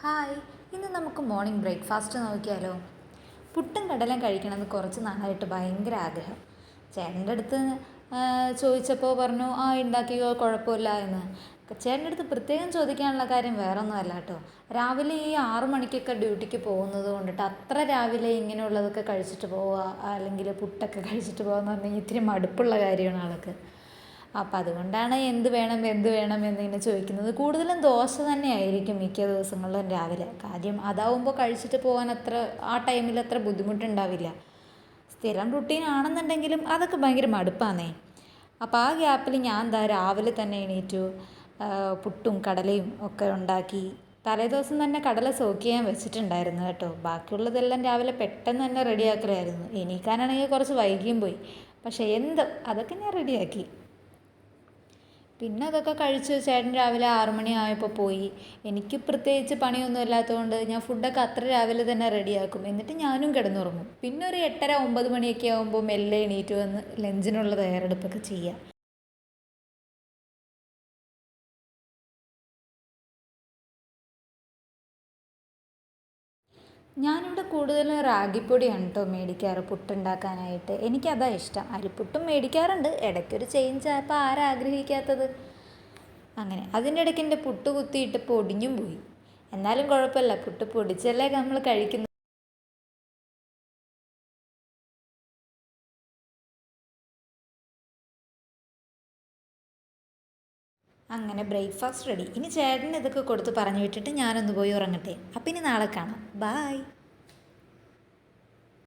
Hi, ഇന്ന് നമുക്ക് morning breakfast നോക്കിയാലോ? പുട്ടും കടലയും കഴിക്കണമെന്ന് കുറച്ച് നാളായിട്ട് ഭയങ്കര ആഗ്രഹം. ചേട്ടൻ്റെ അടുത്ത് ചോദിച്ചപ്പോൾ പറഞ്ഞു ഉണ്ടാക്കിയോ കുഴപ്പമില്ല എന്ന്. ചേട്ടൻ്റെ അടുത്ത് പ്രത്യേകം ചോദിക്കാനുള്ള കാര്യം വേറൊന്നുമല്ല കേട്ടോ. രാവിലെ ഈ 6 മണിക്കൊക്കെ ഡ്യൂട്ടിക്ക് പോകുന്നത് കൊണ്ടിട്ട് അത്ര രാവിലെ ഇങ്ങനെയുള്ളതൊക്കെ കഴിച്ചിട്ട് പോവുക, അല്ലെങ്കിൽ പുട്ടൊക്കെ കഴിച്ചിട്ട് പോകുക എന്ന് പറഞ്ഞാൽ ഇത്തിരി മടുപ്പുള്ള കാര്യമാണ് ആൾക്ക്. അപ്പം അതുകൊണ്ടാണ് എന്ത് വേണം എന്നിങ്ങനെ ചോദിക്കുന്നത്. കൂടുതലും ദോശ തന്നെയായിരിക്കും മിക്ക ദിവസങ്ങളിലും രാവിലെ. കാര്യം അതാവുമ്പോൾ കഴിച്ചിട്ട് പോകാൻ ആ ടൈമിൽ അത്ര ബുദ്ധിമുട്ടുണ്ടാവില്ല. സ്ഥിരം റുട്ടീനാണെന്നുണ്ടെങ്കിലും അതൊക്കെ ഭയങ്കര മടുപ്പാന്നേ. അപ്പോൾ ആ ഗ്യാപ്പിൽ ഞാൻ രാവിലെ തന്നെ എണീറ്റു, പുട്ടും കടലയും ഒക്കെ ഉണ്ടാക്കി. തലേദിവസം തന്നെ കടല സോക്ക് ചെയ്യാൻ വെച്ചിട്ടുണ്ടായിരുന്നു കേട്ടോ. ബാക്കിയുള്ളതെല്ലാം രാവിലെ പെട്ടെന്ന് തന്നെ റെഡിയാക്കലായിരുന്നു. എണീക്കാനാണെങ്കിൽ കുറച്ച് വൈകിയും പോയി. പക്ഷേ അതൊക്കെ ഞാൻ റെഡിയാക്കി. പിന്നെ അതൊക്കെ കഴിച്ച് ചേട്ടൻ രാവിലെ 6 മണി ആയപ്പോൾ പോയി. എനിക്ക് പ്രത്യേകിച്ച് പണിയൊന്നും ഇല്ലാത്തതുകൊണ്ട് ഞാൻ ഫുഡൊക്കെ അത്ര രാവിലെ തന്നെ റെഡിയാക്കും. എന്നിട്ട് ഞാനും കിടന്നുറങ്ങും. പിന്നെ ഒരു 8:30 9 മണിയൊക്കെ ആകുമ്പോൾ മെല്ലെ എണീറ്റ് വന്ന് ലഞ്ചിനുള്ള തയ്യാറെടുപ്പൊക്കെ ചെയ്യാം. ഞാനിവിടെ കൂടുതലും റാഗിപ്പൊടിയാണ് കേട്ടോ മേടിക്കാറ് പുട്ടുണ്ടാക്കാനായിട്ട്. എനിക്കതാ ഇഷ്ടം. അരിപ്പുട്ടും മേടിക്കാറുണ്ട്. ഇടയ്ക്കൊരു ചേഞ്ച് ആയപ്പോൾ ആരാഗ്രഹിക്കാത്തത്. അങ്ങനെ അതിൻ്റെ ഇടയ്ക്ക് എൻ്റെ പുട്ട് കുത്തിയിട്ട് പൊടിഞ്ഞും പോയി. എന്നാലും കുഴപ്പമില്ല, പുട്ട് പൊടിച്ചല്ലേ നമ്മൾ കഴിക്കുന്നത്. അങ്ങനെ ബ്രേക്ക്ഫാസ്റ്റ് റെഡി. ഇനി ചേട്ടന് ഇതൊക്കെ കൊടുത്ത് പറഞ്ഞു വിട്ടിട്ട് ഞാനൊന്ന് പോയി ഉറങ്ങട്ടെ. അപ്പം ഇനി നാളെ കാണാം. ബായ്.